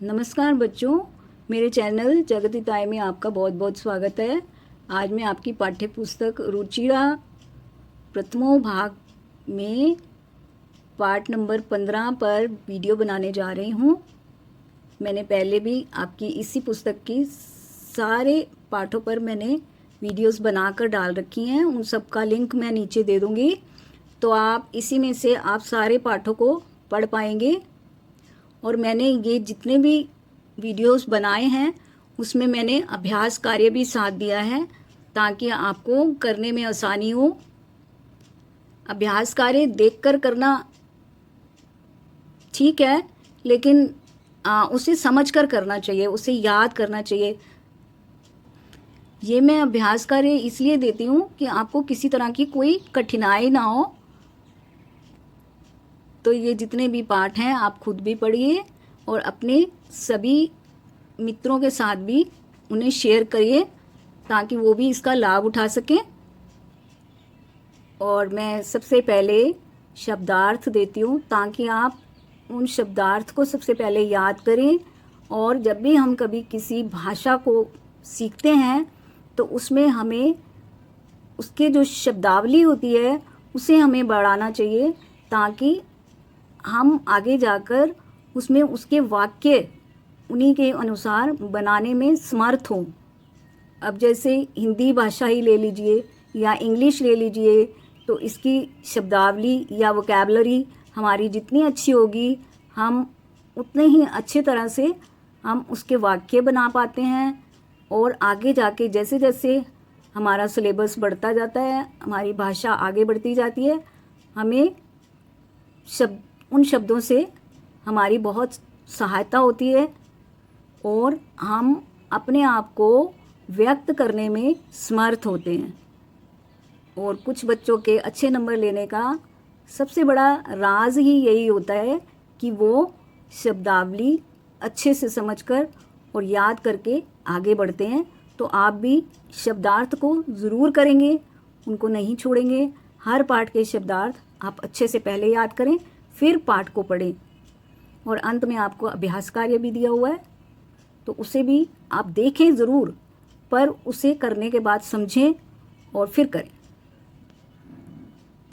नमस्कार बच्चों, मेरे चैनल जगतिताय में आपका बहुत बहुत स्वागत है। आज मैं आपकी पाठ्य पुस्तक रुचिरा प्रथमो भाग में पाठ नंबर 15 पर वीडियो बनाने जा रही हूँ। मैंने पहले भी आपकी इसी पुस्तक की सारे पाठों पर मैंने वीडियोस बनाकर डाल रखी हैं। उन सब का लिंक मैं नीचे दे दूँगी, तो आप इसी में से आप सारे पाठों को पढ़ पाएंगे। और मैंने ये जितने भी वीडियोस बनाए हैं उसमें मैंने अभ्यास कार्य भी साथ दिया है ताकि आपको करने में आसानी हो। अभ्यास कार्य देखकर करना ठीक है, लेकिन उसे समझकर करना चाहिए, उसे याद करना चाहिए। ये मैं अभ्यास कार्य इसलिए देती हूँ कि आपको किसी तरह की कोई कठिनाई ना हो। तो ये जितने भी पाठ हैं आप खुद भी पढ़िए और अपने सभी मित्रों के साथ भी उन्हें शेयर करिए ताकि वो भी इसका लाभ उठा सकें। और मैं सबसे पहले शब्दार्थ देती हूँ ताकि आप उन शब्दार्थ को सबसे पहले याद करें। और जब भी हम कभी किसी भाषा को सीखते हैं तो उसमें हमें उसके जो शब्दावली होती है उसे हमें बढ़ाना चाहिए ताकि हम आगे जाकर उसमें उसके वाक्य उन्हीं के अनुसार बनाने में समर्थ हों। अब जैसे हिंदी भाषा ही ले लीजिए या इंग्लिश ले लीजिए, तो इसकी शब्दावली या वोकैबलरी हमारी जितनी अच्छी होगी हम उतने ही अच्छे तरह से हम उसके वाक्य बना पाते हैं। और आगे जाके जैसे जैसे हमारा सिलेबस बढ़ता जाता है, हमारी भाषा आगे बढ़ती जाती है, हमें उन शब्दों से हमारी बहुत सहायता होती है और हम अपने आप को व्यक्त करने में समर्थ होते हैं। और कुछ बच्चों के अच्छे नंबर लेने का सबसे बड़ा राज ही यही होता है कि वो शब्दावली अच्छे से समझकर और याद करके आगे बढ़ते हैं। तो आप भी शब्दार्थ को ज़रूर करेंगे, उनको नहीं छोड़ेंगे। हर पाठ के शब्दार्थ आप अच्छे से पहले याद करें, फिर पाठ को पढ़ें। और अंत में आपको अभ्यास कार्य भी दिया हुआ है, तो उसे भी आप देखें ज़रूर, पर उसे करने के बाद समझें और फिर करें।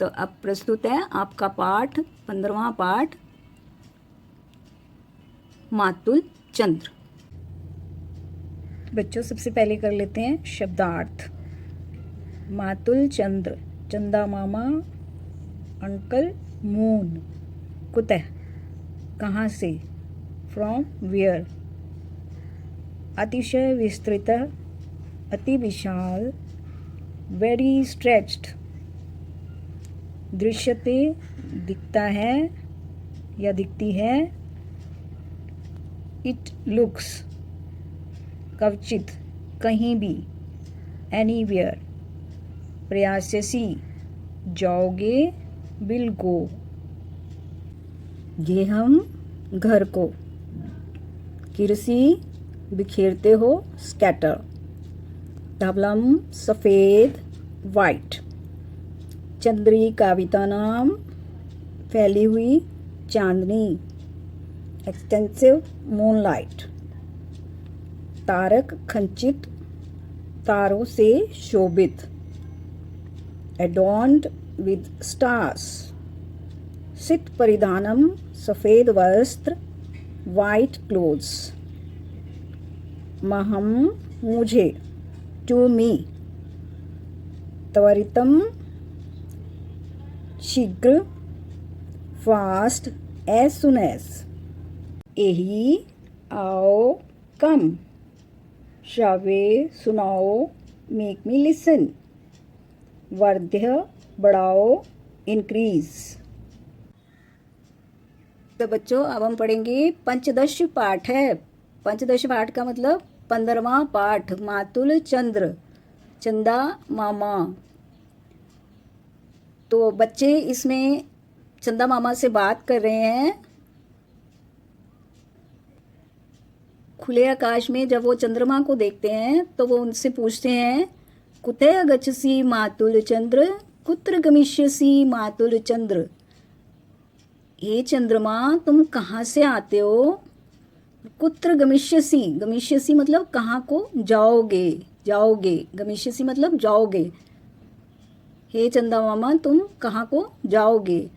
तो अब प्रस्तुत है आपका पाठ 15वां पाठ, मातुल चंद्र। बच्चों सबसे पहले कर लेते हैं शब्दार्थ। मातुल चंद्र, चंदा मामा, अंकल मून। कुतः, कहाँ से, फ्रॉम वेयर। अतिशय विस्तृत, अति विशाल, वेरी स्ट्रेच्ड। दृश्यते, दिखता है या दिखती है। इट लुक्स, कवचित, कहीं भी, एनीवेयर। प्रयास्यसि, जाओगे, विल गो। ये हम घर को। किरसी, बिखेरते हो, स्कैटर। धवलम, सफ़ेद, वाइट। चंद्री, कविता नाम, फैली हुई चांदनी। Extensive moonlight. तारक, खंचित, तारों से शोभित। एडॉर्न्ड विद स्टार्स। सित परिधानम, सफ़ेद वस्त्र, वाइट क्लोथ्स। महम, मुझे, टू मी। त्वरितम, शीघ्र, फास्ट, एज सुन एज। एही, आओ, कम। श्रावे, सुनाओ, मेक मी लिसन। वर्ध्य, बढ़ाओ, इंक्रीज। तो बच्चों अब हम पढ़ेंगे पंचदश पाठ है। पंचदश पाठ का मतलब 15वां पाठ, मातुल चंद्र, चंदा मामा। तो बच्चे इसमें चंदा मामा से बात कर रहे हैं। खुले आकाश में जब वो चंद्रमा को देखते हैं तो वो उनसे पूछते हैं, कुतः गच्छसि मातुल चंद्र, कुत्र गमिष्यसि मातुल चंद्र। हे चंद्रमा, तुम कहाँ से आते हो? कुत्र गमिष्यसि, गमिष्यसि मतलब कहाँ को जाओगे, जाओगे, गमिष्यसि मतलब जाओगे। हे चंदा मामा तुम कहाँ को जाओगे।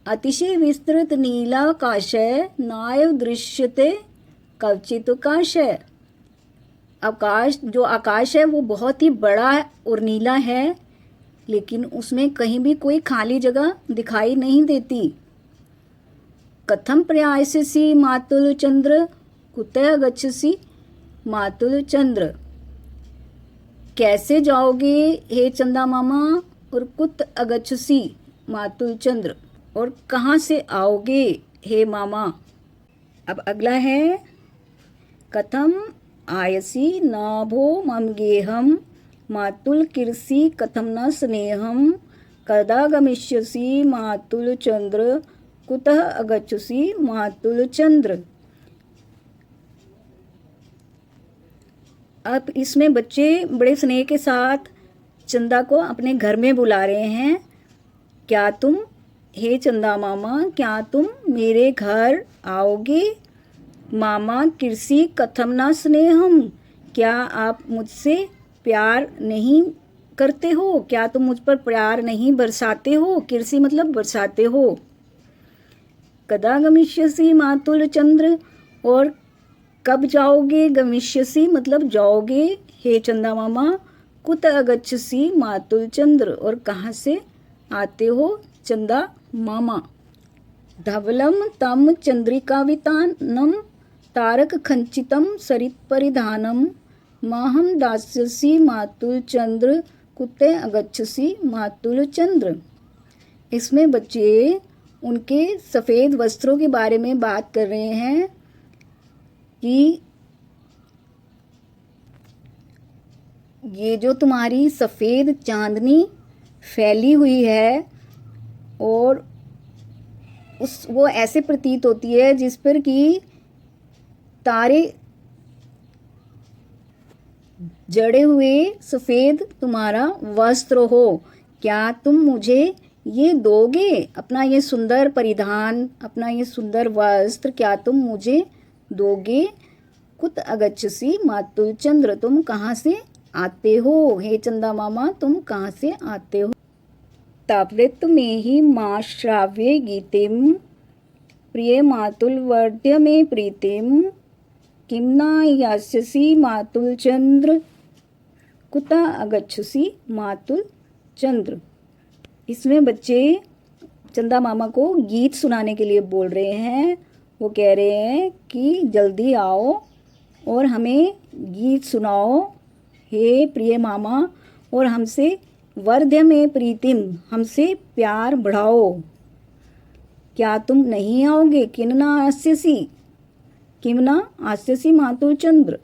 अतिशय विस्तृत नीलाकाशय नायव दृश्यते कवचित्काशय। आकाश, जो आकाश है वो बहुत ही बड़ा और नीला है, लेकिन उसमें कहीं भी कोई खाली जगह दिखाई नहीं देती। कथम प्रयास्यसि मातुल चंद्र कुतः गच्छसि मातुल चंद्र। कैसे जाओगे हे चंदा मामा, और कुत अगच्छसि मातुल चंद्र, और कहाँ से आओगे हे मामा। अब अगला है कथम आयसि नाभो मम गेहम मातुल किरसी कथम न स्नेहम कदा गमिष्यसि मातुल चंद्र कुतः अगच्छसि मातुल चंद्र। अब इसमें बच्चे बड़े स्नेह के साथ चंदा को अपने घर में बुला रहे हैं। क्या तुम, हे चंदा मामा, क्या तुम मेरे घर आओगे। मामा किरसी कथम ना स्नेहम, क्या आप मुझसे प्यार नहीं करते हो, क्या तुम मुझ पर प्यार नहीं बरसाते हो। किरसी मतलब बरसाते हो। कदा गमिष्यसि मातुल चंद्र, और कब जाओगे। गमिष्यसि मतलब जाओगे हे चंदा मामा। कुत अगच्छसि मातुल चंद्र, और कहाँ से आते हो चंदा मामा। धवलम तम चंद्रिकावितानम तारक खंचितम सरित परिधानम माहम दास्यसि मातुल चंद्र कुते अगच्छसि मातुल चंद्र। इसमें बच्चे उनके सफ़ेद वस्त्रों के बारे में बात कर रहे हैं कि ये जो तुम्हारी सफ़ेद चांदनी फैली हुई है, और वो ऐसे प्रतीत होती है जिस पर कि तारे जड़े हुए सफ़ेद तुम्हारा वस्त्र हो। क्या तुम मुझे ये दोगे, अपना ये सुंदर परिधान, अपना ये सुंदर वस्त्र क्या तुम मुझे दोगे। कुत अगच्छसि मातुल चंद्र, तुम कहाँ से आते हो हे चंदा मामा, तुम कहाँ से आते हो। तावृत में ही माँ श्राव्य गीतिम प्रिय मातुल वर्ध्य में प्रीतिम किम न यास्यसि मातुल चंद्र कुतः अगच्छसि मातुल चंद्र। इसमें बच्चे चंदा मामा को गीत सुनाने के लिए बोल रहे हैं। वो कह रहे हैं कि जल्दी आओ और हमें गीत सुनाओ हे प्रिय मामा, और हमसे वर्ध्य में प्रीतिम, हमसे प्यार बढ़ाओ। क्या तुम नहीं आओगे। किन्ना आस्यसि, किमना आस्यसि मातुल चंद्र,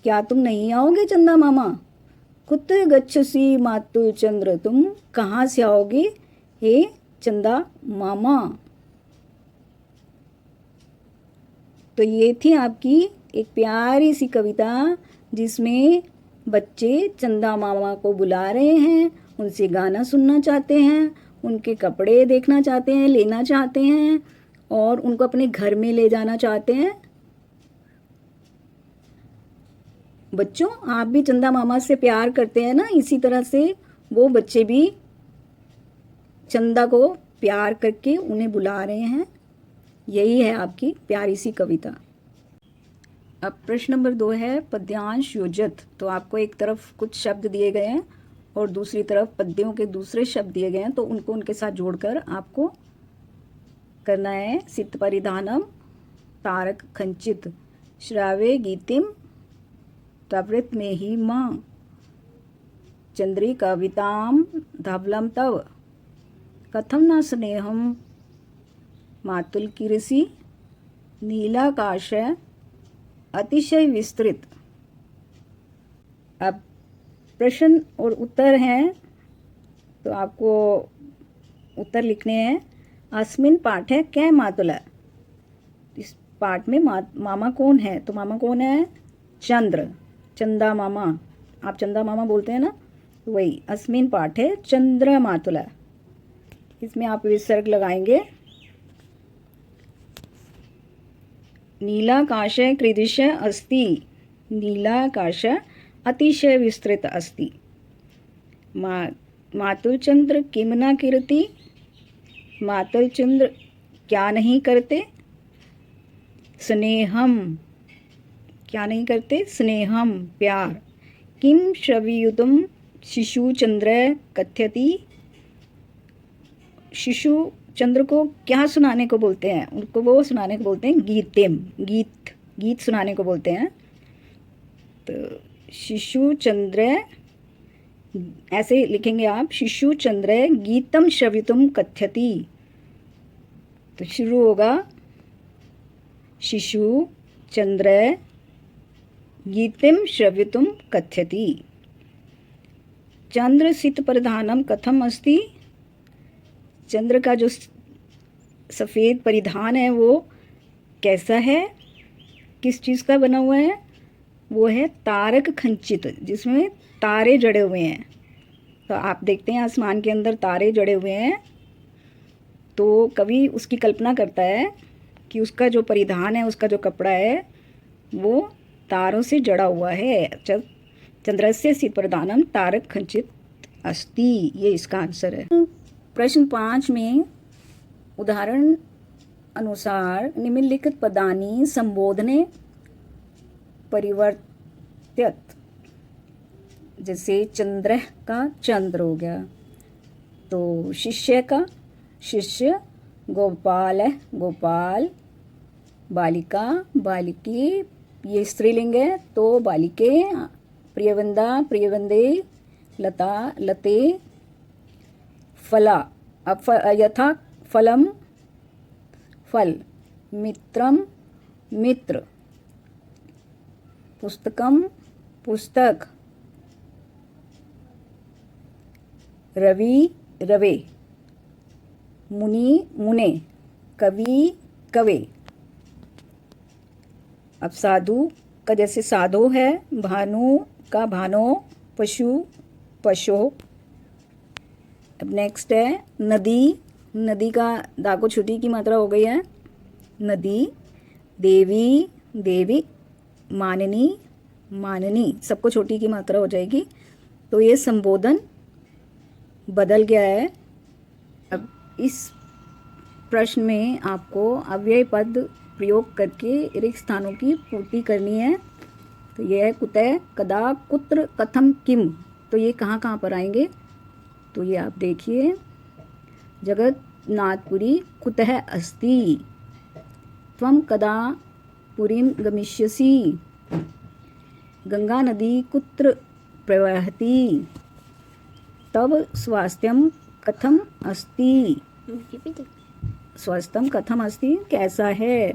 क्या तुम नहीं आओगे चंदा मामा। कुत गच्छसि मातुल चंद्र, तुम कहाँ से आओगे हे चंदा मामा। तो ये थी आपकी एक प्यारी सी कविता जिसमें बच्चे चंदा मामा को बुला रहे हैं, उनसे गाना सुनना चाहते हैं, उनके कपड़े देखना चाहते हैं, लेना चाहते हैं, और उनको अपने घर में ले जाना चाहते हैं। बच्चों, आप भी चंदा मामा से प्यार करते हैं ना, इसी तरह से वो बच्चे भी चंदा को प्यार करके उन्हें बुला रहे हैं। यही है आपकी प्यारी सी कविता। अब प्रश्न नंबर 2 है पद्यांश योजत। तो आपको एक तरफ कुछ शब्द दिए गए हैं और दूसरी तरफ पद्यों के दूसरे शब्द दिए गए हैं, तो उनको उनके साथ जोड़कर आपको करना है। सित परिधानम तारक खंचित श्रावे गीतिम तवृत में ही माँ चंद्रिकाविताम धवलम तव कथम न स्नेहम मातुल किरसी नीलाकाशय अतिशय विस्तृत। अब प्रश्न और उत्तर हैं, तो आपको उत्तर लिखने हैं। अस्मिन पाठ है कै मातुला, इस पाठ में मामा कौन है। तो मामा कौन है, चंद्र, चंदा मामा। आप चंदा मामा बोलते हैं ना, तो वही अस्मिन पाठ है चंद्र मातुला। इसमें आप विसर्ग लगाएंगे। नीलाकाश कीदृश अस्ति, नीलाकाश अतिशय विस्तृत अस्ति। मातुलचंद्र किं न कीर्ति, मातुलचंद्र क्या नहीं करते, स्नेहम क्या नहीं करते, स्नेहम प्यार, किम श्रवियुतम शिशुचंद्र कथ्यति, शिशु चंद्र को क्या सुनाने को बोलते हैं, उनको वो सुनाने को बोलते हैं गीतेम, गीत सुनाने को बोलते हैं। तो शिशु चंद्र ऐसे लिखेंगे आप, शिशु चंद्र गीतम श्रवितुम कथ्यति। तो शुरू होगा शिशु चंद्र गीतिम श्रवितुम कथ्यति। चंद्र सित परिधानम कथम अस्ति, चंद्र का जो सफ़ेद परिधान है वो कैसा है, किस चीज़ का बना हुआ है, वो है तारक खंचित, जिसमें तारे जड़े हुए हैं। तो आप देखते हैं आसमान के अंदर तारे जड़े हुए हैं, तो कवि उसकी कल्पना करता है कि उसका जो परिधान है, उसका जो कपड़ा है वो तारों से जड़ा हुआ है। चंद्रस्य सित प्रदानम तारक खंचित अस्ति, ये इसका आंसर है। प्रश्न 5 में उदाहरण अनुसार निम्नलिखित पदानि संबोधने परिवर्त्यत, जैसे चंद्र का चंद्र हो गया, तो शिष्य का शिष्य, गोपाल है गोपाल, बालिका बालिकी, ये स्त्रीलिंग है तो बालिके, प्रियवंदा प्रियवंदे, लता लते, फला अब यथा फलम फल, मित्रम मित्र, पुस्तकम पुस्तक, रवि रवे, मुनि मुने, कवि कवे। अब साधु का जैसे साधो है, भानु का भानो, पशु पशो। अब नेक्स्ट है नदी, नदी का दाको छुटी की मात्रा हो गई है, नदी, देवी देवी, माननी माननी, सबको छोटी की मात्रा हो जाएगी। तो ये संबोधन बदल गया है। अब इस प्रश्न में आपको अव्यय पद प्रयोग करके रिक्त स्थानों की पूर्ति करनी है। तो यह है कुतः, कदा, कुत्र, कथम, किम। तो ये कहाँ कहाँ पर आएंगे, तो ये आप देखिए, जगन्नाथपुरी कुतः अस्ति, त्वं कदा पुरीं गमिष्यसि, गंगा नदी कुत्र प्रवहति, तव स्वास्थ्यं कथम अस्ति, स्वास्थ्यं कथम अस्ति कैसा है,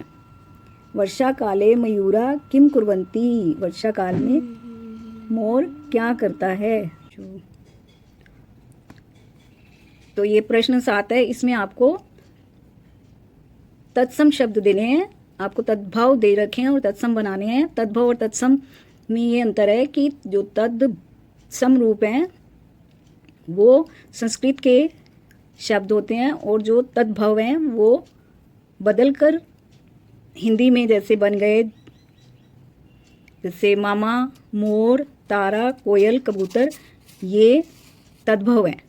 वर्षा काले मयूरा किम कुर्वन्ति, वर्षा काल में मोर क्या करता है। तो ये प्रश्न 7 है, इसमें आपको तत्सम शब्द देने हैं, आपको तद्भव दे रखे हैं और तत्सम बनाने हैं। तद्भव और तत्सम में ये अंतर है कि जो तत्सम रूप हैं वो संस्कृत के शब्द होते हैं और जो तद्भव हैं वो बदलकर हिंदी में जैसे बन गए, जैसे मामा, मोर, तारा, कोयल, कबूतर, ये तद्भव हैं।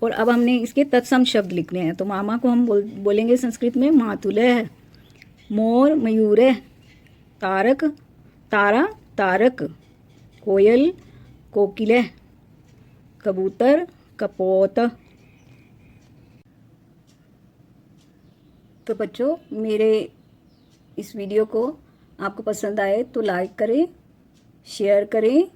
और अब हमने इसके तत्सम शब्द लिखने हैं। तो मामा को हम बोलेंगे संस्कृत में मातुलः, मोर मयूरः, तारक तारा तारक, कोयल कोकिलः, कबूतर कपोत। तो बच्चों, मेरे इस वीडियो को आपको पसंद आए तो लाइक करें, शेयर करें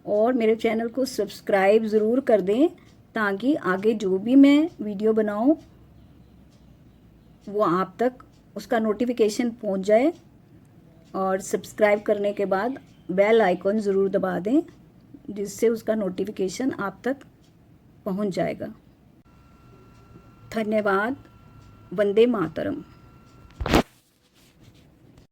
और मेरे चैनल को सब्सक्राइब ज़रूर कर दें, ताकि आगे जो भी मैं वीडियो बनाऊं वो आप तक उसका नोटिफिकेशन पहुंच जाए। और सब्सक्राइब करने के बाद बेल आइकॉन ज़रूर दबा दें, जिससे उसका नोटिफिकेशन आप तक पहुंच जाएगा। धन्यवाद। वंदे मातरम।